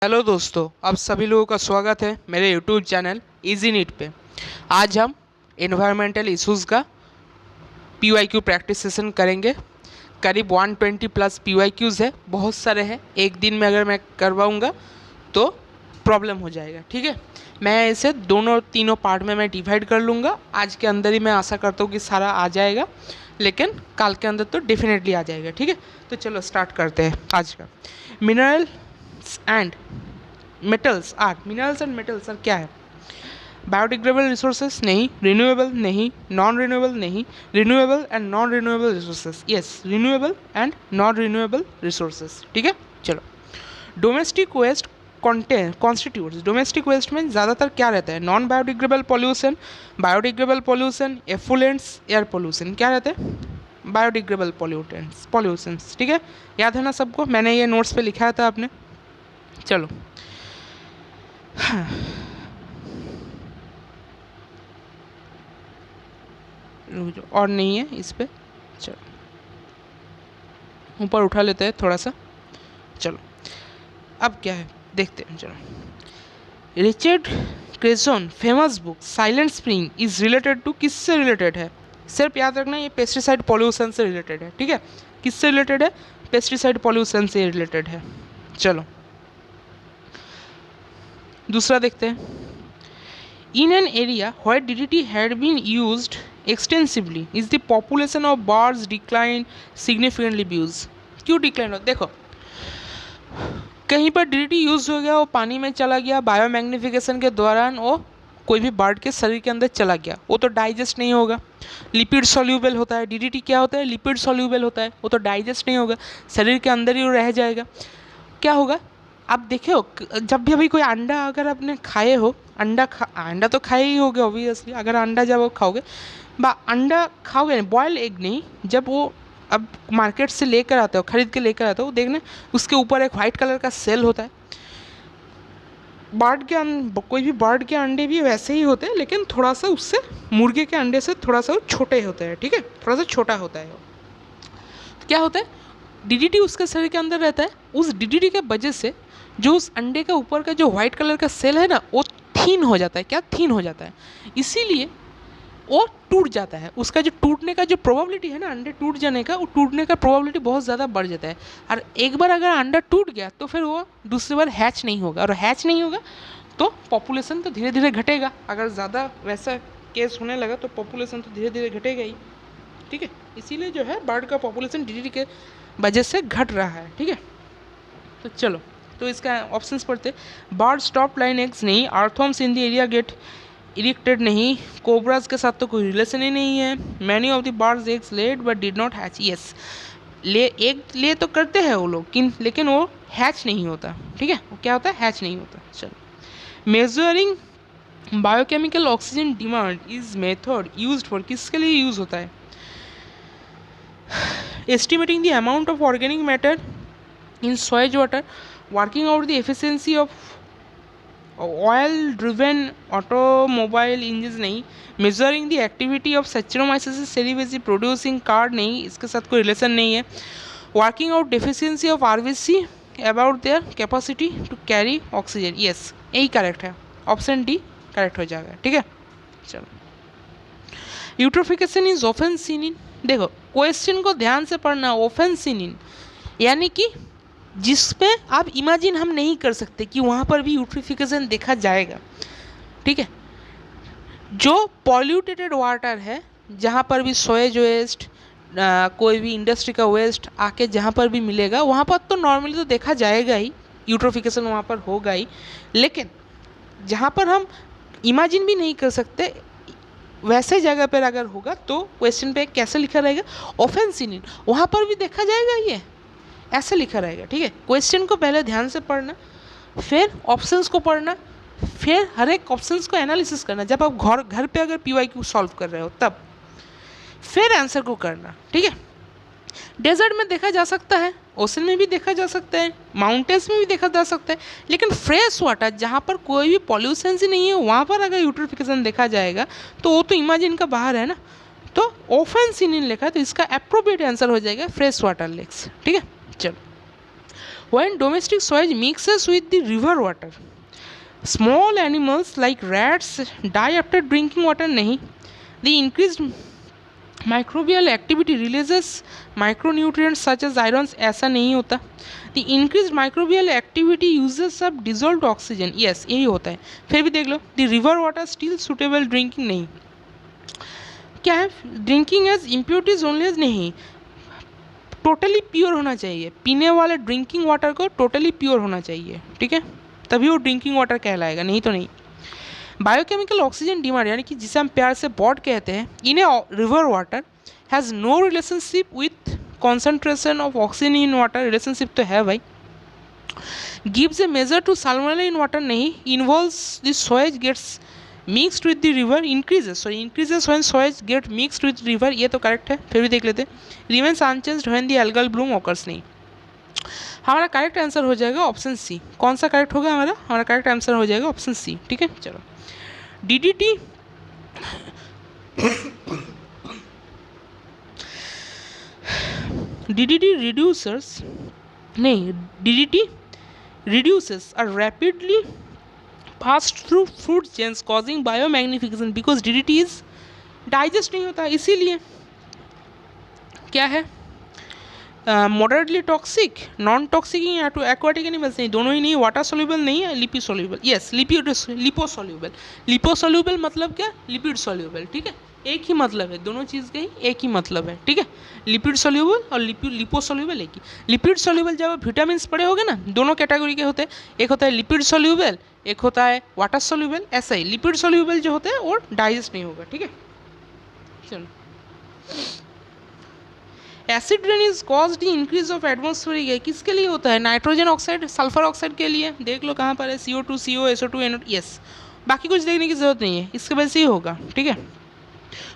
Hello दोस्तों, आप सभी लोगों का स्वागत है मेरे यूट्यूब चैनल इजी नीट पे। आज हम एनवायरमेंटल इश्यूज़ का पीवाईक्यू प्रैक्टिस सेशन करेंगे। करीब 120 प्लस पीवाईक्यूज़ है, बहुत सारे हैं। एक दिन में अगर मैं करवाऊँगा तो प्रॉब्लम हो जाएगा, ठीक है। मैं इसे दोनों तीनों पार्ट में मैं डिवाइड कर लूँगा। आज के अंदर ही मैं आशा करता हूँ कि सारा आ जाएगा, लेकिन कल के अंदर तो डेफिनेटली आ जाएगा, ठीक है। तो चलो स्टार्ट करते हैं आज का। Mineral and minerals and metals are क्या है? बायोडिग्रेडेबल रिसोर्सेस नहीं, रिन्यूएबल नहीं, नॉन रिन्यूएबल नहीं, renewable and non renewable resources, yes, renewable and non renewable resources, ठीक है। चलो, domestic waste constitutes. Domestic waste में ज़्यादातर क्या रहता है? Non biodegradable pollution, biodegradable pollution, effluents, air pollution. क्या रहते हैं? बायोडिग्रेडेबल पॉल्यूशंस, ठीक है। याद है ना सबको? मैंने ये नोट्स पे लिखा था आपने। चलो, और नहीं है इस पे। चलो ऊपर उठा लेते हैं थोड़ा सा। चलो अब क्या है देखते हैं। चलो, Richard Carson famous book silent spring is related to, किससे रिलेटेड है? सिर्फ याद रखना ये पेस्टिसाइड पॉल्यूशन से रिलेटेड है, ठीक है। किससे रिलेटेड है? पेस्टिसाइड पॉल्यूशन से रिलेटेड है। चलो दूसरा देखते हैं। In an area where DDT had been used extensively, is the population of birds declined significantly? Views क्यों डिक्लाइन हो? देखो, कहीं पर DDT यूज़ हो गया, वो पानी में चला गया, बायोमैग्निफिकेशन के दौरान वो कोई भी बर्ड के शरीर के अंदर चला गया, वो तो डाइजेस्ट नहीं होगा। लिपिड सॉल्यूबल होता है DDT। क्या होता है? लिपिड सॉल्यूबल होता है, वो तो डाइजेस्ट नहीं होगा, शरीर के अंदर ही रह जाएगा। क्या होगा? आप देखो, जब भी अभी कोई अंडा अगर आपने खाए हो, अंडा तो खाए ही होगे ऑब्वियसली। अगर अंडा जब वो खाओगे, अंडा खाओगे नहीं, बॉयल एग नहीं, जब वो अब मार्केट से लेकर आते हो, खरीद के लेकर आते हो, देखना उसके ऊपर एक वाइट कलर का सेल होता है। कोई भी बर्ड के अंडे भी वैसे ही होते हैं, लेकिन थोड़ा सा उससे, मुर्गे के अंडे से थोड़ा सा छोटे होते हैं, ठीक है, थोड़ा सा छोटा होता है। तो क्या होता है? DDT उसके शरीर के अंदर रहता है, उस DDT के वजह से जो उस अंडे के ऊपर का जो वाइट कलर का सेल है ना, वो थीन हो जाता है। क्या थीन हो जाता है? इसीलिए वो टूट जाता है। उसका जो टूटने का जो प्रोबेबिलिटी है ना, अंडे टूट जाने का, वो टूटने का प्रोबेबिलिटी बहुत ज़्यादा बढ़ जाता है। और एक बार अगर अंडा टूट गया तो फिर वो दूसरी बार हैच नहीं होगा, और हैच नहीं होगा तो पॉपुलेशन तो धीरे धीरे घटेगा। अगर ज़्यादा वैसा केस होने लगा तो पॉपुलेशन तो धीरे धीरे घटेगा ही, ठीक है। इसीलिए जो है बर्ड का पॉपुलेशन DDT के वजह से घट रहा है, ठीक है। तो चलो, तो इसका ऑप्शंस पढ़ते। बर्ड स्टॉप लाइन एग्स नहीं, earthworms in the area get eradicated नहीं, कोबराज के साथ तो कोई रिलेशन ही नहीं है, many of the birds eggs laid but did not hatch, yes, ले तो करते हैं वो लोग, लेकिन वो हैच नहीं होता, ठीक है। वो क्या होता है? हैच नहीं होता। चलो, measuring biochemical oxygen demand is method used for, किसके लिए यूज़ होता है? Estimating the amount of organic matter in sewage water, working out the efficiency of oil driven automobile engines नहीं, measuring the activity of Saccharomyces cerevisiae producing card नहीं, इसके साथ कोई relation नहीं है, working out deficiency of RBC about their capacity to carry oxygen, yes, यही correct है, option D correct हो जाएगा, ठीक है। चलो, eutrophication is often seen in, देखो क्वेश्चन को ध्यान से पढ़ना। ऑफन सीन इन यानी कि जिस पे आप इमेजिन हम नहीं कर सकते कि वहाँ पर भी यूट्रिफिकेशन देखा जाएगा, ठीक है। जो पॉल्यूटेड वाटर है, जहाँ पर भी सोएज वेस्ट, कोई भी इंडस्ट्री का वेस्ट आके जहाँ पर भी मिलेगा, वहाँ पर तो नॉर्मली तो देखा जाएगा ही, यूट्रोफिकेशन वहाँ पर होगा ही। लेकिन जहाँ पर हम इमेजिन भी नहीं कर सकते, वैसे जगह पर अगर होगा तो क्वेश्चन पे कैसे लिखा रहेगा? ऑफन सीन इन, वहाँ पर भी देखा जाएगा, ये ऐसे लिखा रहेगा, ठीक है। क्वेश्चन को पहले ध्यान से पढ़ना, फिर ऑप्शंस को पढ़ना, फिर हर एक ऑप्शंस को एनालिसिस करना। जब आप घर पे अगर PYQ सॉल्व कर रहे हो तब फिर आंसर को करना, ठीक है। डेजर्ट में देखा जा सकता है, ओशन में भी देखा जा सकता है, माउंटेन्स में भी देखा जा सकता है, लेकिन फ्रेश वाटर जहाँ पर कोई भी पॉल्यूशन ही नहीं है, वहाँ पर अगर यूट्रिफिकेशन देखा जाएगा तो वो तो इमेजिन का बाहर है ना। तो ऑफन सीन इन लिखा है, तो इसका अप्रोप्रिएट आंसर हो जाएगा फ्रेश वाटर लेक्स, ठीक है। चलो, When domestic sewage mixes with the river water, small animals like rats die after drinking water. नहीं, the increased microbial activity releases micronutrients such as iron. ऐसा नहीं होता. The increased microbial activity uses up dissolved oxygen. Yes, यही होता है. फिर भी देख लो, the river water still suitable drinking. नहीं, क्या है, drinking as impurities only as नहीं, टोटली प्योर होना चाहिए. पीने वाले ड्रिंकिंग वाटर को टोटली प्योर होना चाहिए, ठीक है, तभी वो ड्रिंकिंग वाटर कहलाएगा, नहीं तो नहीं. बायोकेमिकल ऑक्सीजन डिमांड, यानी कि जिसे हम प्यार से बॉड कहते हैं, in a river water has no relationship with concentration of oxygen in water. Relationship तो है भाई. Gives a measure to salmonella in water. नहीं, involves the sewage gets mixed with the river increases when sewage get mixed with river. ये तो correct है. फिर भी देख लेते हैं. Remains unchanged when the algal bloom occurs. नहीं, हमारा करेक्ट आंसर हो जाएगा ऑप्शन सी. कौन सा करेक्ट होगा हमारा करेक्ट आंसर हो जाएगा ऑप्शन सी, ठीक है. चलो, डीडीटी रिड्यूसर्स, नहीं, DDT reduces are rapidly passed through food chains causing biomagnification because DDT is digest नहीं होता, इसीलिए. क्या है, मॉडरेटली टॉक्सिक, नॉन टॉक्सिक या तो एक्वाटिक एनिमल्स. नहीं, दोनों ही नहीं. वाटर सोल्यूबल नहीं है, लिपिड सोल्यूबल. यस, लिपोसोल्यूबल. लिपोसोल्यूबल मतलब क्या, लिपिड सोल्यूबल, ठीक है, एक ही मतलब है. दोनों चीज़ का ही एक ही मतलब है, ठीक है. लिपिड सोल्यूबल और लिपोसोल्यूबल एक ही. लिपिड सोल्यूबल जब आप विटामिन पढ़े होगे ना, दोनों कैटेगरी के होते हैं. एक होता है लिपिड सोल्यूबल, एक होता है वाटर सोल्यूबल. ऐसा ही लिपिड सोल्यूबल जो होता है वो डाइजेस्ट नहीं होगा, ठीक है. चलो, acid rain is cause the increase of atmospheric air. किसके लिए होता है, नाइट्रोजन ऑक्साइड, सल्फर ऑक्साइड के लिए. देख लो कहाँ पर है, CO2, CO, SO2, NO2. Yes, बाकी कुछ देखने की जरूरत नहीं है, इसके वजह से ही होगा, ठीक है.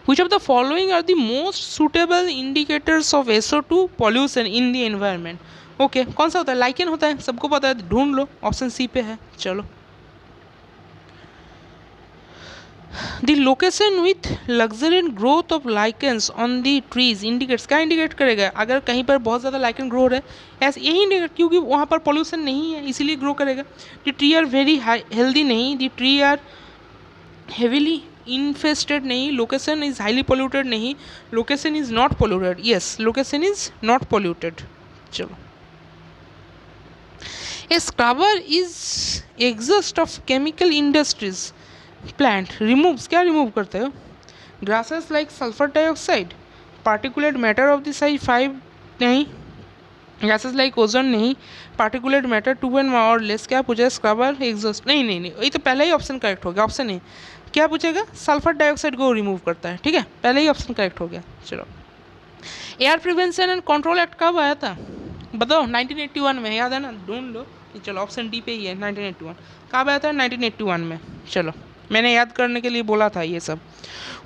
Which of the following are the most suitable indicators of SO2 pollution in the environment? Okay, कौन सा होता है, लाइकेन होता है, सबको पता है, ढूंढ लो, ऑप्शन सी पे है. चलो, the location with luxuriant growth of lichens on the trees indicates. क्या इंडिकेट करेगा, अगर कहीं पर बहुत ज़्यादा लाइकेन ग्रो हो रहा है, ऐसे यही इंडिकेट, क्योंकि वहाँ पर पॉल्यूशन नहीं है इसीलिए ग्रो करेगा. The tree are very healthy. नहीं, the tree are heavily infested. नहीं, लोकेशन इज हाईली पोल्यूटेड. नहीं, location is not polluted. Yes, location is not polluted. चलो, a scrubber is exhaust of chemical industries plant removes. क्या remove करते हो, gases like sulphur dioxide, particulate matter of the size 5. नहीं, gases like ozone. नहीं, particulate matter 2 and और less. क्या पूछा है, स्क्रबर एग्जॉस्ट. नहीं नहीं नहीं, ये तो पहला ही ऑप्शन करेक्ट हो गया. ऑप्शन ए क्या पूछेगा, सल्फर डाइऑक्साइड को रिमूव करता है, ठीक है, पहले ही ऑप्शन करेक्ट हो गया. चलो, air prevention and control act कब आया था, बताओ. 1981 में, याद है ना, ढूंढ लो. चलो, ऑप्शन डी पे ही है, 1981. कब आया था, 1981 में. चलो, मैंने याद करने के लिए बोला था ये सब.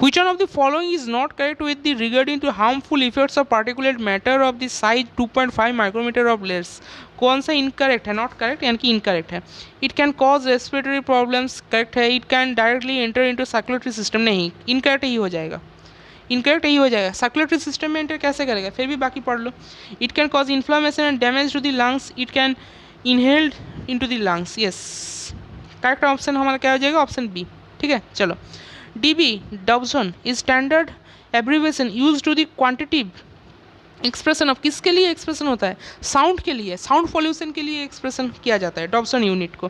Which one of the following is not correct with the regarding to harmful effects of particulate matter of the size 2.5 micrometer of less? कौन सा इनकरेक्ट है, नॉट करेक्ट यानी कि इनकरेक्ट है. It can cause respiratory problems, correct है. It can directly enter into circulatory system. नहीं, incorrect ही हो जाएगा, इनकरेक्ट ही हो जाएगा. सर्कुलेटरी सिस्टम में एंटर कैसे करेगा, फिर भी बाकी पढ़ लो. It can cause inflammation and damage to the lungs. It can inhaled into the lungs. Yes, correct option हमारा क्या हो जाएगा, ऑप्शन बी, ठीक है. चलो, DB Dobson is standard abbreviation used to the quantitative expression of. किसके लिए expression होता है, साउंड के लिए, साउंड पॉल्यूशन के लिए एक्सप्रेशन किया जाता है डॉब्सन यूनिट को.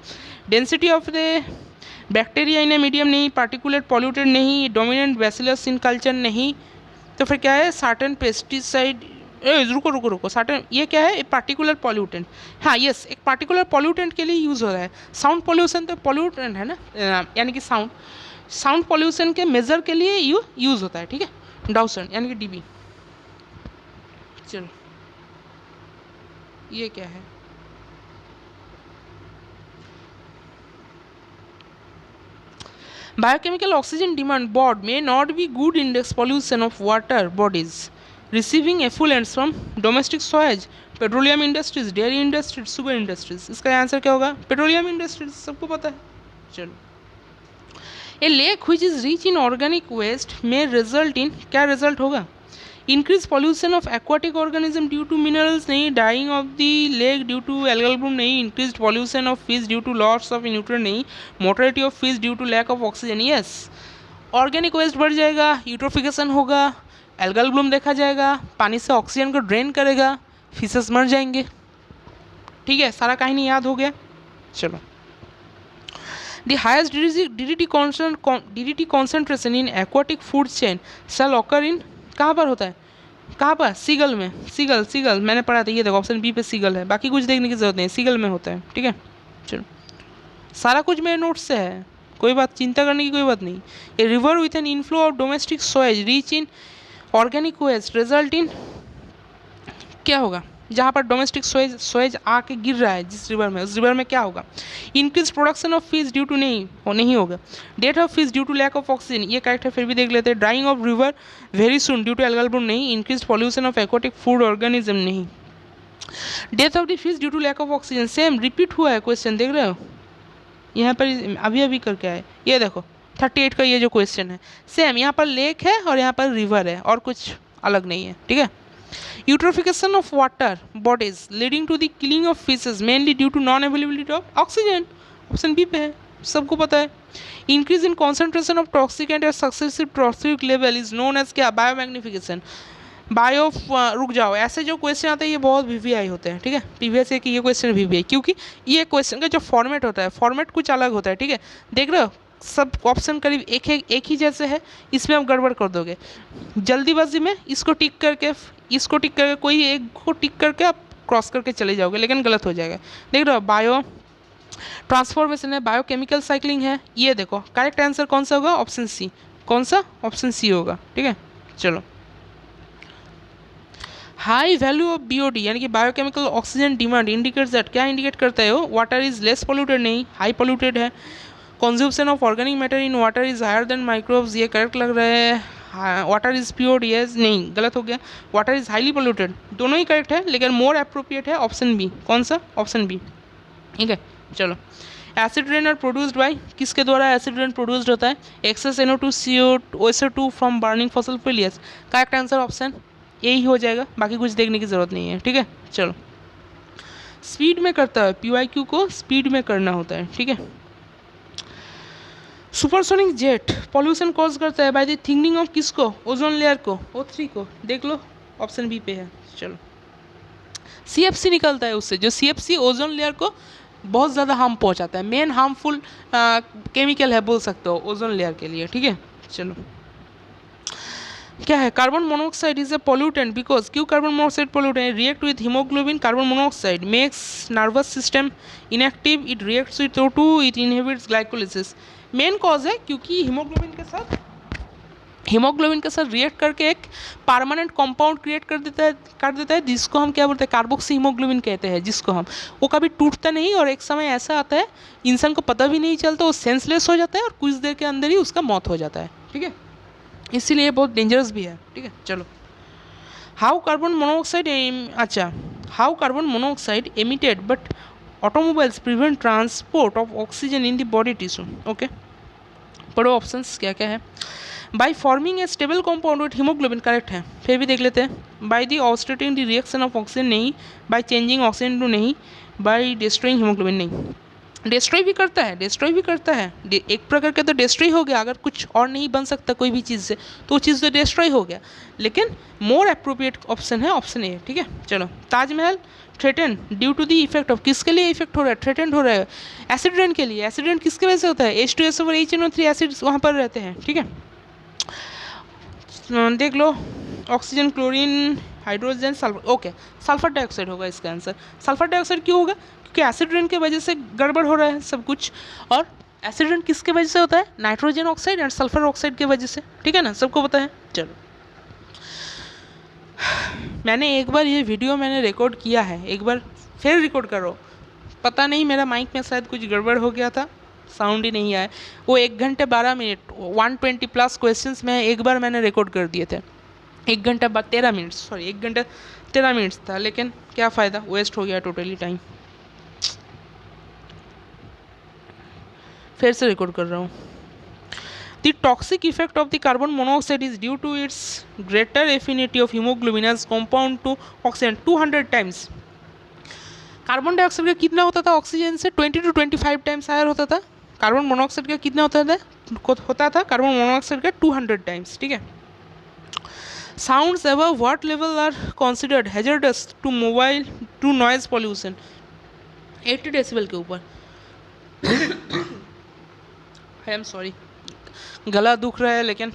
Density of the bacteria in a medium. नहीं, पार्टिकुलेट पॉल्यूटेड. नहीं, डोमिनेंट बैसिलस इन कल्चर. नहीं, तो फिर क्या है, सर्टेन पेस्टिसाइड. रुको रुको रुको, सर्टेन, ये क्या है, पार्टिकुलर पॉल्यूटेंट. हाँ, यस, एक पार्टिकुलर पॉल्यूटेंट के लिए यूज़ हो रहा है. साउंड पॉल्यूशन तो पॉल्यूटेंट है ना, यानी कि साउंड पॉल्यूशन के मेजर के लिए यूज़ होता है, ठीक है. डॉब्सन यानी कि DB. चलो, ये क्या है, biochemical oxygen demand board may not be good index pollution of water bodies receiving effluents from domestic sewage, petroleum industries, dairy industries, sugar industries. इसका आंसर क्या होगा, पेट्रोलियम इंडस्ट्रीज, सबको पता है. चलो, a lake which is rich in organic waste may result in. क्या result होगा, increase pollution of aquatic organism due to minerals नहीं, dying of the lake due to algal bloom नहीं, increase pollution of fish due to loss of nutrient नहीं, mortality of fish due to lack of oxygen. Yes, organic waste बढ़ जाएगा, eutrophication होगा, algal Bloom देखा जाएगा, पानी से oxygen को ड्रेन करेगा, फिशेस मर जाएंगे। ठीक है, सारा कहानी याद हो गया। चलो, the highest DDT concentration in aquatic food chain shall occur in, कहाँ पर होता है, कहाँ पर, सीगल में, सीगल मैंने पढ़ा था, ये देखो ऑप्शन बी पे सीगल है, बाकी कुछ देखने की जरूरत नहीं, सीगल में होता है। ठीक है, चलो, सारा कुछ मेरे नोट्स से है, कोई बात चिंता करने की कोई बात नहीं। A river with an inflow of domestic sewage rich in organic waste result in, क्या होगा, जहाँ पर डोमेस्टिक सोएज आके गिर रहा है जिस रिवर में, उस रिवर में क्या होगा, increase production of fish due to नहीं होगा, death of fish due to lack of oxygen, ये करेक्ट है, फिर भी देख लेते हैं, drying of river very soon due to algal bloom नहीं, increase pollution of aquatic food organism नहीं, death of the fish due to lack of oxygen, same repeat हुआ है क्वेश्चन, देख रहे हो यहाँ पर अभी करके आए, ये देखो 38 का ये जो क्वेश्चन है सेम, यहाँ पर लेक है और यहाँ पर रिवर है और कुछ अलग नहीं है। ठीक है, eutrophication of water bodies leading to the killing of fishes mainly due to non availability of oxygen, option B पे है, सबको पता है। Increase in concentration of toxicant at successive toxic level is known as क्या, biomagnification, रुक जाओ, ऐसे जो क्वेश्चन आते हैं ये बहुत VVI होते हैं। ठीक है, PVS की ये क्वेश्चन VVI, क्योंकि ये क्वेश्चन का जो फॉर्मेट होता है, फॉर्मेट कुछ अलग होता है। ठीक है, देख रहे हो सब ऑप्शन करीब एक ही जैसे है, इसमें आप गड़बड़ कर दोगे जल्दीबाजी में, इसको टिक करके कोई एक को टिक करके आप क्रॉस करके चले जाओगे, लेकिन गलत हो जाएगा। देख रहे हो, बायो ट्रांसफॉर्मेशन है, बायोकेमिकल साइक्लिंग है, ये देखो करेक्ट आंसर कौन सा होगा, ऑप्शन सी, कौन सा, ऑप्शन सी होगा। ठीक है, चलो, हाई वैल्यू ऑफ BOD यानी कि biochemical oxygen demand indicates that, क्या इंडिकेट करता है वो, वाटर इज लेस पोल्यूटेड नहीं, हाई पोल्यूटेड है, consumption of organic matter in water is higher than microbes, ये करेक्ट लग रहा है, वाटर इज प्योर, यस, नहीं गलत हो गया, वाटर इज हाईली पोल्यूटेड, दोनों ही करेक्ट है, लेकिन मोर अप्रोप्रिएट है ऑप्शन बी, कौन सा, ऑप्शन बी। ठीक है, चलो, acid rain are produced by, किसके द्वारा एसिड रेन प्रोड्यूस्ड होता है, excess NO2 CO2 from burning fossil fuels, correct answer option यही हो जाएगा, बाकी कुछ देखने की ज़रूरत नहीं है। ठीक है, चलो, स्पीड में करता है, PYQ को स्पीड में करना होता है। ठीक है, सुपरसोनिक जेट पॉल्यूशन कॉज करता है बाय द थिकनिंग ऑफ किसको, ओजोन लेयर को, O3 को, देख लो ऑप्शन बी पे है। चलो, CFC निकलता है उससे, जो CFC ओजोन लेयर को बहुत ज़्यादा हार्म पहुंचाता है, मेन हार्मफुल केमिकल है बोल सकते हो ओजोन लेयर के लिए। ठीक है, चलो, क्या है, carbon monoxide is a pollutant because, क्यों carbon monoxide pollutant, react with haemoglobin, carbon monoxide makes nervous system inactive, it reacts with O2, it inhibits glycolysis, main cause है क्योंकि हीमोग्लोबिन के साथ रिएक्ट करके एक परमानेंट कंपाउंड क्रिएट कर देता है जिसको हम क्या बोलते हैं, कार्बोक्सी हीमोग्लोबिन कहते हैं, जिसको हम, वो कभी टूटता नहीं और एक समय ऐसा आता है इंसान को पता भी नहीं चलता, वो सेंसलेस हो जाता है और कुछ देर के अंदर ही उसका मौत हो जाता है। ठीक है, इसीलिए बहुत डेंजरस भी है। ठीक है, चलो, how carbon monoxide emitted but automobiles prevent transport of oxygen in the body tissue. Okay, पढ़ो ऑप्शंस क्या क्या है, by forming a stable compound with haemoglobin, correct है, फिर भी देख लेते हैं, by the obstructing the reaction of oxygen नहीं, बाई चेंजिंग ऑक्सीजन टू नहीं, बाई डिस्ट्रॉइंग हीमोग्लोबिन नहीं, डिस्ट्रॉय भी करता है, एक प्रकार का तो डिस्ट्रॉय हो गया, अगर कुछ और नहीं बन सकता कोई भी चीज़ से तो वो चीज़ तो डिस्ट्रॉय हो गया, लेकिन मोर अप्रोप्रिएट ऑप्शन है ऑप्शन ए। ठीक है, चलो, Taj Mahal threatened due to the effect of, किसके लिए इफेक्ट हो रहा है, थ्रेटन हो रहा है एसिड रेन के लिए, एसिड रेन किसके वजह से होता है, H2SO और HNO3 एसिड वहाँ पर रहते हैं। ठीक है, देख लो, oxygen, chlorine, hydrogen, sulphur, okay, sulphur dioxide होगा इसका आंसर। सल्फर डाइऑक्साइड क्यों होगा, क्योंकि एसिड रेन की वजह से गड़बड़ हो रहा है सब कुछ, और एसिड रेन किसके वजह से होता है, nitrogen oxide and sulphur oxide की वजह से। ठीक है ना, सबको पता है। चलो, मैंने एक बार ये वीडियो रिकॉर्ड किया है, एक बार फिर रिकॉर्ड करो, पता नहीं मेरा माइक में शायद कुछ गड़बड़ हो गया था, साउंड ही नहीं आया। वो 1 घंटे 12 मिनट 120+ क्वेश्चंस में एक बार मैंने रिकॉर्ड कर दिए थे, 1 घंटा 13 मिनट, सॉरी 1 घंटा 13 मिनट्स था, लेकिन क्या फ़ायदा, वेस्ट हो गया टोटली टाइम। फिर से रिकॉर्ड कर रहा हूँ। The toxic effect of the carbon monoxide is due to its greater affinity of hemoglobin as compound to oxygen 200 times. Carbon dioxide का कितना होता था ऑक्सीजन से 20 to 25 टाइम्स हायर होता था. कार्बन मोनोऑक्साइड का कितना होता था कार्बन मोनोऑक्साइड का 200 टाइम्स. ठीक है. Sounds above what level are considered hazardous to mobile to noise pollution 80 decibel के ऊपर. आई एम सॉरी, गला दुख रहा है, लेकिन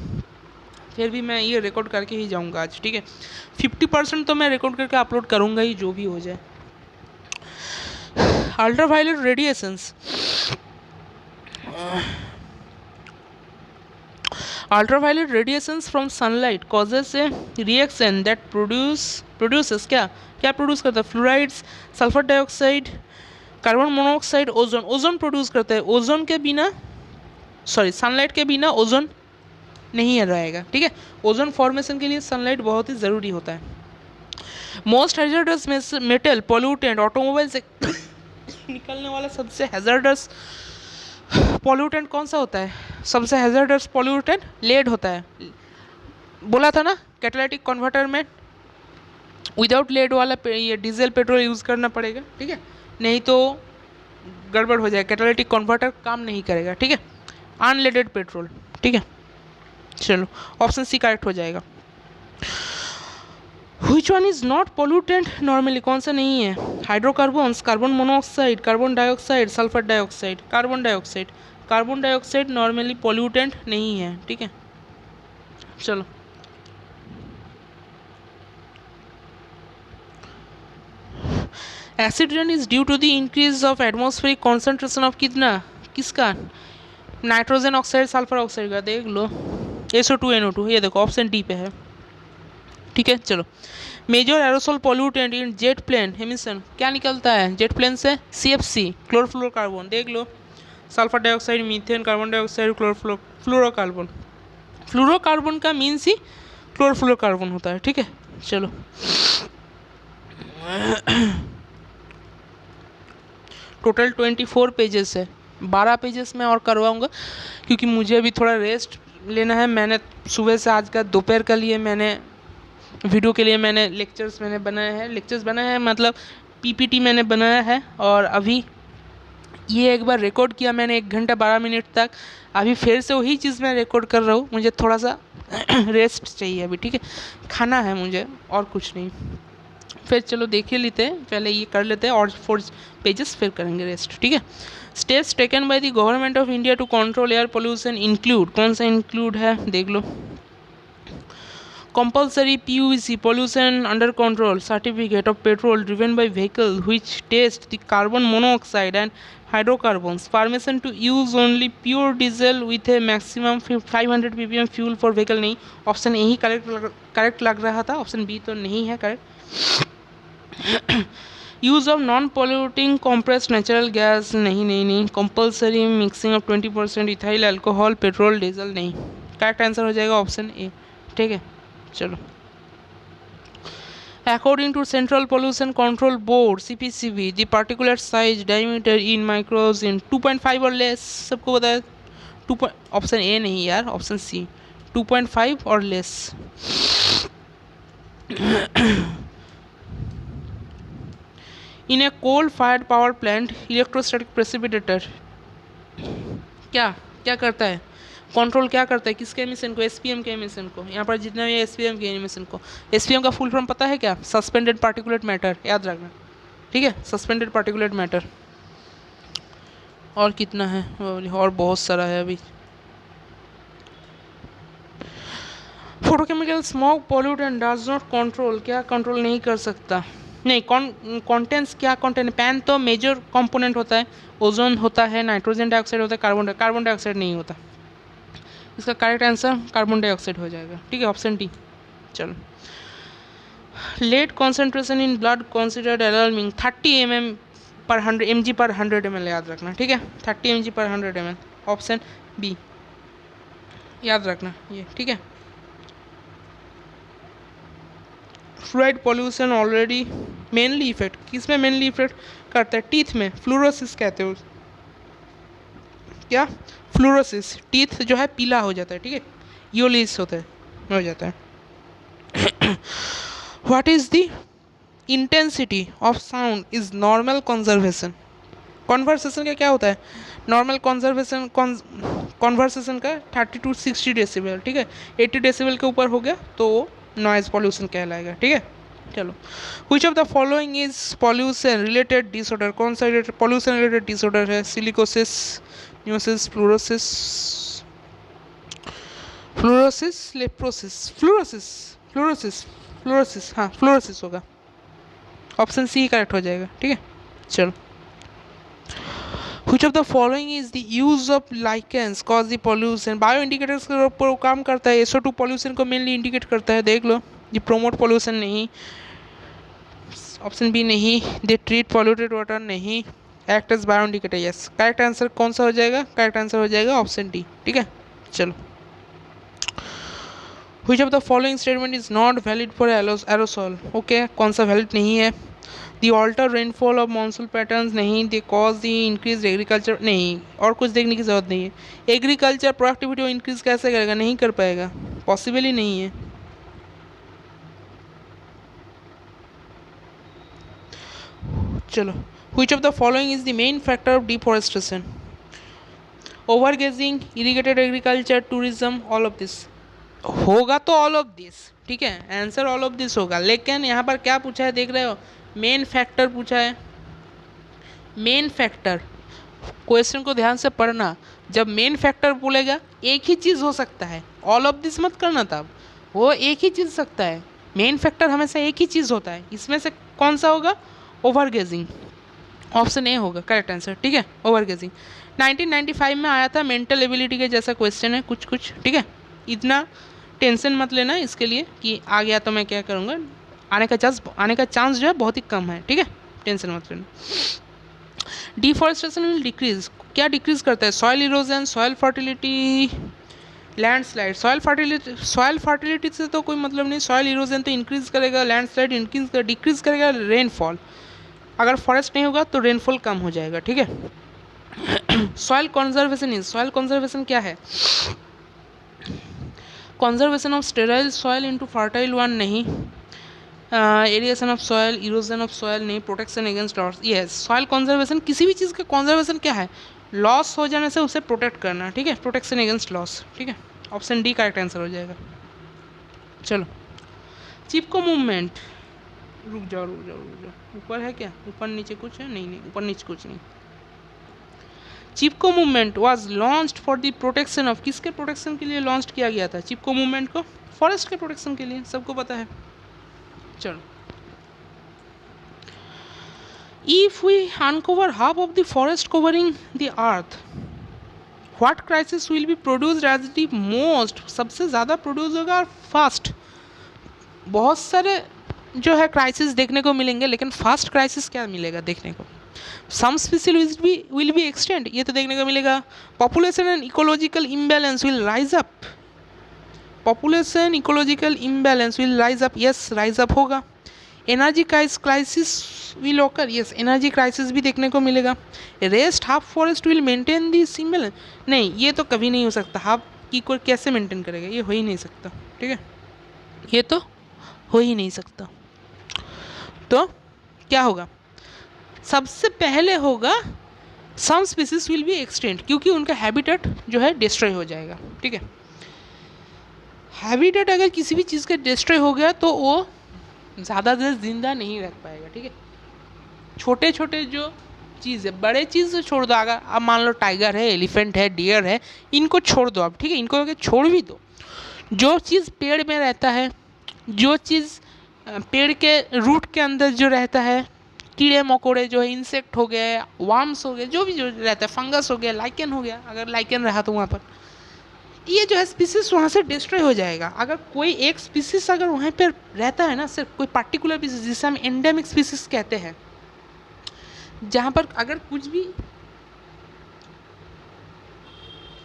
फिर भी मैं ये रिकॉर्ड करके ही जाऊंगा आज. ठीक है. 50% तो मैं रिकॉर्ड करके अपलोड करूंगा ही, जो भी हो जाए. Ultraviolet radiations. Ultraviolet radiations from sunlight causes a reaction that produces क्या प्रोड्यूस करता है? Fluorides, sulphur dioxide, carbon monoxide, ozone. Ozone produce करता है. ओजोन के बिना सनलाइट के बिना ओजोन नहीं रहेगा. ठीक है. ओजोन फॉर्मेशन के लिए सनलाइट बहुत ही ज़रूरी होता है. Most hazardous metal pollutant automobile से निकलने वाला सबसे हैजर्डस पॉल्यूटेंट कौन सा होता है? सबसे हैजर्डस पॉल्यूटेंट लेड होता है. बोला था ना कैटालिटिक कन्वर्टर में विदाउट लेड वाला ये डीजल पेट्रोल यूज़ करना पड़ेगा. ठीक है. नहीं तो गड़बड़ हो जाएगा, कैटालिटिक कन्वर्टर काम नहीं करेगा. ठीक है. Unleaded petrol. ठीक है. चलो ऑप्शन सी करेक्ट हो जाएगा. Which one is not pollutant normally? कौन सा नहीं है? Hydrocarbons, carbon monoxide, carbon dioxide, sulphur dioxide. Carbon dioxide. Carbon dioxide normally pollutant नहीं है. ठीक है. चलो acid rain is due to the increase of atmospheric concentration of किसका? नाइट्रोजन ऑक्साइड, सल्फर ऑक्साइड का. देख लो SO2 ये देखो ऑप्शन डी पे है. ठीक है. चलो major aerosol pollutant in jet plane emission क्या निकलता है जेट प्लेन से? CFC, chlorofluorocarbon. देख लो sulphur dioxide, methane, carbon dioxide, fluorocarbon. Fluorocarbon का मीन्स ही क्लोरोफ्लोरोकार्बन होता है. ठीक है. चलो टोटल 24 पेजेस है. 12 पेजेस में और करवाऊँगा क्योंकि मुझे अभी थोड़ा रेस्ट लेना है. मैंने सुबह से आज का दोपहर का लिए मैंने वीडियो के लिए मैंने लेक्चर्स बनाए हैं मतलब PPT मैंने बनाया है. और अभी ये एक बार रिकॉर्ड किया मैंने 1 घंटा 12 मिनट तक. अभी फिर से वही चीज़ मैं रिकॉर्ड कर रहा हूँ. मुझे थोड़ा सा रेस्ट चाहिए अभी. ठीक है. खाना है मुझे और कुछ नहीं. फिर चलो देख ही लेते हैं, पहले ये कर लेते हैं और 4 पेजेस फिर करेंगे रेस्ट. ठीक है. Steps taken by the government of India to control air pollution include. कौन सा इंक्लूड है देख लो. Compulsory PUC pollution under control certificate of petrol driven by vehicle which test the carbon monoxide and hydrocarbons. Permission to use only pure diesel with a maximum 500 ppm fuel for vehicle. नहीं, option A ही correct लग रहा था. Option B तो नहीं है correct. Use of non polluting compressed natural gas नहीं. Compulsory mixing of 20% ethyl alcohol petrol diesel नहीं. करेक्ट आंसर हो जाएगा ऑप्शन ए. ठीक है. चलो according to central pollution control board CPCB the particular size diameter in micros in 2.5 or less. सबको बताया 2. Option A नहीं यार, option C 2.5 or less. In a coal fired power plant electrostatic precipitator क्या करता है? कंट्रोल क्या करता है किसके एमिशन को? SPM के एमिशन को. यहाँ पर जितना भी SPM के एमिशन को. SPM का फुल फॉर्म पता है क्या? Suspended particulate matter. याद रखना. ठीक है. Suspended particulate matter. और कितना है? और बहुत सारा है अभी. Photochemical smoke pollutant does not control. क्या कंट्रोल नहीं कर सकता? नहीं. कॉन्टेंट्स क्या कंटेंट? पैन तो मेजर कंपोनेंट होता है. ओजोन होता है, नाइट्रोजन डाइऑक्साइड होता है, कार्बन डाइऑक्साइड नहीं होता. इसका करेक्ट आंसर कार्बन डाइऑक्साइड हो जाएगा. ठीक है. Option D. चलो lead concentration in blood considered alarming 30 mg पर 100 ml. याद रखना. ठीक है. 30 mg पर 100 ml. ऑप्शन बी याद रखना ये. ठीक है. Fluid pollution already mainly effect किस में मेनली इफेक्ट करता है? टीथ में. फ्लोरोसिस कहते हो क्या? फ्लोरोसिस, टीथ जो है पीला हो जाता है, ठीक है, यूलिस होता है, हो जाता है। What is the intensity of sound is normal conservation. Conversation का क्या होता है, नॉर्मल कॉन्वर्सेशन का 30 to 60 डेसिबल, ठीक है, 80 डेसिबल के ऊपर हो गया तो नॉइज पॉल्यूशन कहलाएगा, ठीक है। चलो, which of the following is pollution related disorder, कौन सा पॉल्यूशन रिलेटेड डिसऑर्डर है, सिलिकोसिस, न्यूसिस, fluorosis, fluorosis, leprosis, fluorosis, fluorosis, fluorosis, हाँ फ्लोरोसिस होगा, ऑप्शन सी करेक्ट हो जाएगा, ठीक है। चलो, Which of the following is the use of lichens cause the pollution? Bio indicators के ऊपर काम करता है, SO2 पॉल्यूशन को मेनली इंडिकेट करता है, देख लो। ये प्रोमोट पॉल्यूशन नहीं, ऑप्शन बी नहीं, दे ट्रीट पॉल्यूटेड वाटर नहीं, act as bio indicator, yes. Correct answer कौन सा हो जाएगा, करेक्ट आंसर हो जाएगा ऑप्शन डी, ठीक है। चलो, Which of the following statement is not valid for aerosol? Okay, कौन सा वैलिड नहीं है, the alter rainfall of monsoon patterns नहीं, they cause the increase agriculture नहीं, और कुछ देखने की जरूरत नहीं है। एग्रीकल्चर प्रोडक्टिविटी को इंक्रीज कैसे करेगा, नहीं कर पाएगा, पॉसिबल ही नहीं है। चलो, which of the following is the main factor of deforestation? Overgrazing, irrigated agriculture, tourism, all of this होगा तो ऑल ऑफ दिस, ठीक है, आंसर ऑल ऑफ दिस होगा। लेकिन यहाँ पर क्या पूछा है देख रहे हो, मेन फैक्टर पूछा है, मेन फैक्टर, क्वेश्चन को ध्यान से पढ़ना, जब मेन फैक्टर बोलेगा एक ही चीज़ हो सकता है, ऑल ऑफ दिस मत करना, तब वो एक ही चीज़ सकता है, मेन फैक्टर हमेशा एक ही चीज़ होता है, इसमें से कौन सा होगा, ओवरगेजिंग, ऑप्शन ए होगा करेक्ट आंसर, ठीक है, ओवरगेजिंग। 1995 में आया था, मेंटल एबिलिटी के जैसा क्वेश्चन है कुछ कुछ, ठीक है, इतना टेंशन मत लेना इसके लिए कि आ गया तो मैं क्या करूँगा, आने का चांस जो है बहुत ही कम है, ठीक है, टेंशन मत लेना। डिफॉरेस्टेशन विल डिक्रीज, क्या डिक्रीज करता है, soil erosion, soil fertility, landslide. Soil fertility से तो कोई मतलब नहीं, सॉइल इरोजन तो इंक्रीज करेगा, लैंडस्लाइड डिक्रीज करेगा, रेनफॉल, अगर फॉरेस्ट नहीं होगा तो रेनफॉल कम हो जाएगा, ठीक है। सॉइल कंजर्वेशन सॉइल कंजर्वेशन क्या है, conservation of sterile soil into fertile one नहीं, aeration of soil, erosion of soil नहीं, protection against loss, yes. Soil conservation, किसी भी चीज़ का कंजर्वेशन क्या है, लॉस हो जाने से उसे प्रोटेक्ट करना, ठीक है, प्रोटेक्शन अगेंस्ट लॉस, ठीक है, ऑप्शन डी करेक्ट आंसर हो जाएगा। चलो, चिपको मूवमेंट, रुक जाओ, ऊपर है क्या, ऊपर नीचे कुछ है, नहीं ऊपर नीचे कुछ नहीं। Chipko movement was launched for the protection of, किसके प्रोटेक्शन के लिए लॉन्च किया गया था चिपको मूवमेंट को, फॉरेस्ट के प्रोटेक्शन के लिए, सबको पता है। चलो, if we uncover half of the forest covering the earth, what crisis will be produced as the most, सबसे ज़्यादा प्रोड्यूस होगा फास्ट, बहुत सारे जो है क्राइसिस देखने को मिलेंगे, लेकिन फास्ट क्राइसिस क्या मिलेगा देखने को, some species will be extend, ये तो देखने को मिलेगा। Population and ecological imbalance will rise up, population ecological imbalance will rise up, yes rise up होगा। Energy crisis will occur, yes energy crisis भी देखने को मिलेगा। Rest half forest will maintain this imbalance, नहीं ये तो कभी नहीं हो सकता, हाफ की कोई कैसे मेंटेन करेगा, ये हो ही नहीं सकता, ठीक है, ये तो हो ही नहीं सकता। तो क्या होगा, सबसे पहले होगा some species will be extinct, क्योंकि उनका हैबिटेट जो है डिस्ट्रॉय हो जाएगा, ठीक है। हैबिटेट अगर किसी भी चीज़ का डिस्ट्रॉय हो गया तो वो ज़्यादा देर जिंदा नहीं रह पाएगा, ठीक है। छोटे छोटे जो चीज़ है, बड़े चीज़ तो छोड़ दो, अगर अब मान लो टाइगर है, एलिफेंट है, डियर है, इनको छोड़ दो अब, ठीक है, इनको अगर छोड़ भी दो, जो चीज़ पेड़ में रहता है, जो चीज़ पेड़ के रूट के अंदर जो रहता है, कीड़े मकोड़े जो है, इंसेक्ट हो गए, वार्म्स हो गए, जो भी जो रहता है, फंगस हो गया, लाइकेन हो गया, अगर लाइकेन रहा तो वहाँ पर ये जो है स्पीसीज वहाँ से डिस्ट्रॉय हो जाएगा। अगर कोई एक स्पीसीज अगर वहाँ पर रहता है ना, सिर्फ कोई पर्टिकुलर स्पीसीज, जिसे हम एंडेमिक स्पीसीज कहते हैं, जहाँ पर अगर कुछ भी,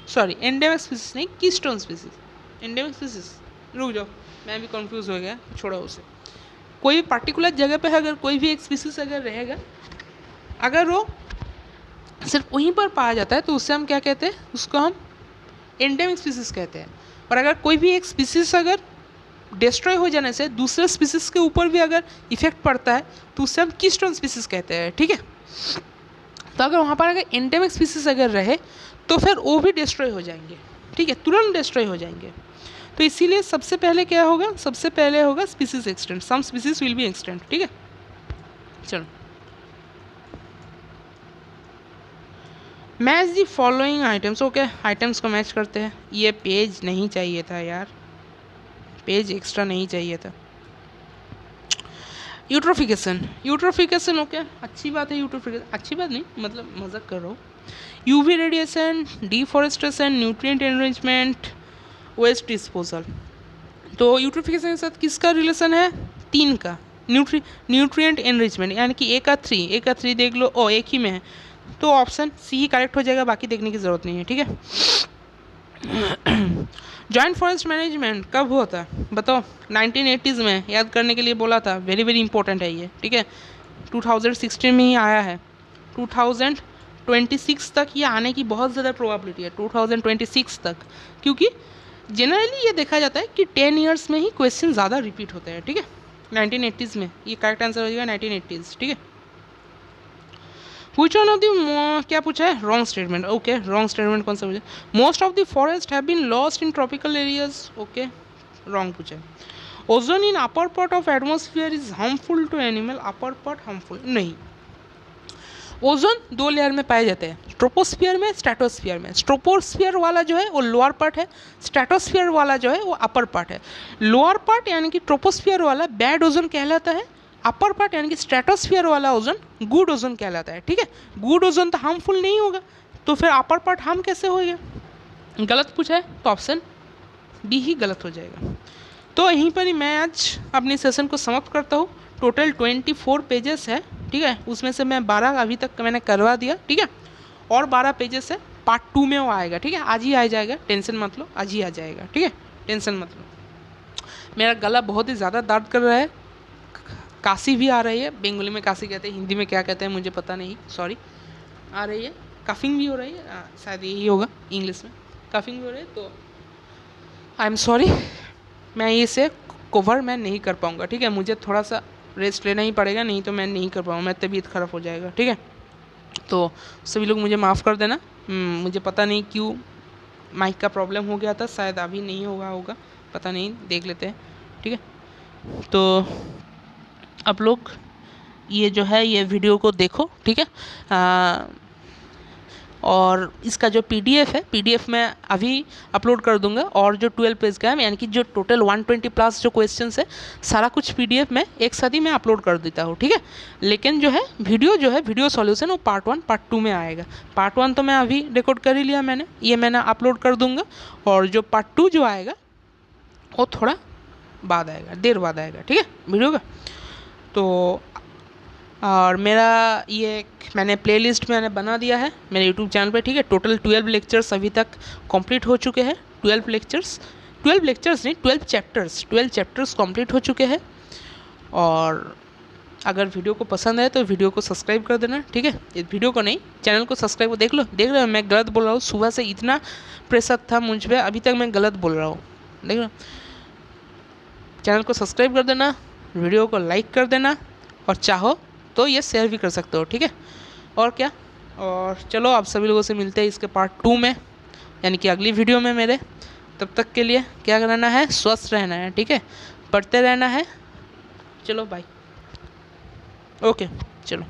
सॉरी एंडेमिक स्पीसीज नहीं, कीस्टोन स्पीसीज, एंडेमिक स्पीसीज, रुक जाओ मैं भी कंफ्यूज हो गया, छोड़ो उसे। कोई पर्टिकुलर जगह पे अगर कोई भी एक स्पीसीज अगर रहेगा, अगर वो सिर्फ वहीं पर पाया जाता है, तो उससे हम क्या कहते हैं, उसको हम एंडेमिक स्पीसीज कहते हैं। और अगर कोई भी एक स्पीसीज अगर डिस्ट्रॉय हो जाने से दूसरे स्पीसीज के ऊपर भी अगर इफेक्ट पड़ता है तो उससे हम कीस्टोन स्पीसीज कहते हैं, ठीक है। तो अगर वहाँ पर अगर एंडेमिक स्पीसीज अगर रहे तो फिर वो भी डिस्ट्रॉय हो जाएंगे, ठीक है, तुरंत डिस्ट्रॉय हो जाएंगे। तो इसीलिए सबसे पहले क्या होगा, सबसे पहले होगा species extinct, some species will be extinct, ठीक है। चलो, match the following items, okay, items को मैच करते हैं। ये पेज नहीं चाहिए था यार, पेज एक्स्ट्रा नहीं चाहिए था। यूट्रोफिकेशन ओके, अच्छी बात है यूट्रोफिकेशन, अच्छी बात नहीं मतलब मजाक कर रहा हूँ। UV radiation, deforestation, nutrient enrichment, waste disposal. तो यूट्रोफिकेशन के साथ किसका रिलेशन है, 3 का। न्यूट्रिएंट एनरिचमेंट यानी कि एक का थ्री देख लो, ओ एक ही में है, तो ऑप्शन सी ही करेक्ट हो जाएगा, बाकी देखने की ज़रूरत नहीं है, ठीक है। जॉइंट फॉरेस्ट मैनेजमेंट कब हुआ था बताओ, 1980s में, याद करने के लिए बोला था, वेरी वेरी इंपॉर्टेंट है ये, ठीक है। 2016 में ही आया है, 2026 तक ये आने की बहुत ज़्यादा प्रोबेबिलिटी है, 2026 तक, क्योंकि जनरली ये देखा जाता है कि 10 ईयर्स में ही क्वेश्चन ज़्यादा रिपीट होते हैं, ठीक है। 1980s में ये करेक्ट आंसर हो जाएगा 1980s, ठीक है। Which one of the क्या पूछा है, wrong statement, okay, wrong statement कौन सा पूछा, most of the forest have been lost in tropical areas, okay, wrong पूछा है। Ozone in upper part of atmosphere is harmful to animal, upper part harmful नहीं। Ozone 2 layer में पाए जाते हैं, ट्रोपोस्फियर में, स्ट्रेटोस्फियर में। ट्रोपोस्फियर वाला जो है वो लोअर पार्ट है, स्ट्रेटोस्फियर वाला जो है वो अपर पार्ट है। लोअर पार्ट यानी कि ट्रोपोस्फियर वाला बैड ओजोन कहलाता है, अपर पार्ट यानी कि स्ट्रेटोस्फियर वाला ओजोन गुड ओजोन कहलाता है, ठीक है। गुड ओजोन तो हार्मफुल नहीं होगा, तो फिर अपर पार्ट हार्म कैसे होगा, गलत पूछा है, तो ऑप्शन बी ही गलत हो जाएगा। तो यहीं पर ही मैं आज अपनी सेशन को समाप्त करता हूँ। टोटल 24 पेजेस है, ठीक है, उसमें से मैं 12 अभी तक मैंने करवा दिया, ठीक है, और 12 पेजेस है, पार्ट 2 में वो आएगा, ठीक है, आज ही आ जाएगा, टेंशन मत लो, आज ही आ जाएगा, ठीक है, टेंशन मत लो। मेरा गला बहुत ही ज़्यादा दर्द कर रहा है, काशी भी आ रही है, बंगाली में काशी कहते हैं, हिंदी में क्या कहते हैं मुझे पता नहीं, सॉरी, आ रही है, कफिंग भी हो रही है, शायद यही होगा इंग्लिश में, कफिंग भी हो रही है, तो आई एम सॉरी, मैं इसे कवर मैं नहीं कर पाऊँगा, ठीक है, मुझे थोड़ा सा रेस्ट लेना ही पड़ेगा, नहीं तो मैं नहीं कर पाऊँगा, मैं तबीयत ख़राब हो जाएगा, ठीक है। तो सभी लोग मुझे माफ़ कर देना, मुझे पता नहीं क्यों माइक का प्रॉब्लम हो गया था, शायद अभी नहीं होगा, पता नहीं, देख लेते हैं, ठीक है। तो आप लोग ये जो है ये वीडियो को देखो, ठीक है, और इसका जो PDF है, PDF मैं अभी अपलोड कर दूंगा, और जो 12 पेज का है यानी कि जो टोटल 120 प्लस जो क्वेश्चंस है, सारा कुछ PDF में एक साथ ही मैं अपलोड कर देता हूँ, ठीक है। लेकिन जो है वीडियो सॉल्यूशन वो पार्ट 1 पार्ट 2 में आएगा। पार्ट 1 तो मैं अभी रिकॉर्ड कर ही लिया मैंने, ये मैंने अपलोड कर दूँगा, और जो पार्ट 2 जो आएगा वो थोड़ा बाद आएगा, देर बाद आएगा, ठीक है, वीडियो का। तो और मेरा ये मैंने प्लेलिस्ट मैंने बना दिया है मेरे यूट्यूब चैनल पे, ठीक है। टोटल 12 लेक्चर्स अभी तक कंप्लीट हो चुके हैं, 12 लेक्चर्स नहीं, 12 चैप्टर्स कंप्लीट हो चुके हैं। और अगर वीडियो को पसंद आए तो वीडियो को सब्सक्राइब कर देना, ठीक है। इस वीडियो को नहीं, चैनल को सब्सक्राइब, देख रहे हो मैं गलत बोल रहा हूँ, सुबह से इतना प्रेशर था मुझ पर, अभी तक मैं गलत बोल रहा हूँ, देख रहे हो। चैनल को सब्सक्राइब कर देना, वीडियो को लाइक कर देना, और चाहो तो ये शेयर भी कर सकते हो, ठीक है। और क्या, और चलो आप सभी लोगों से मिलते हैं इसके पार्ट 2 में, यानी कि अगली वीडियो में मेरे। तब तक के लिए क्या करना है, स्वस्थ रहना है, ठीक है, पढ़ते रहना है। चलो बाय, ओके, चलो।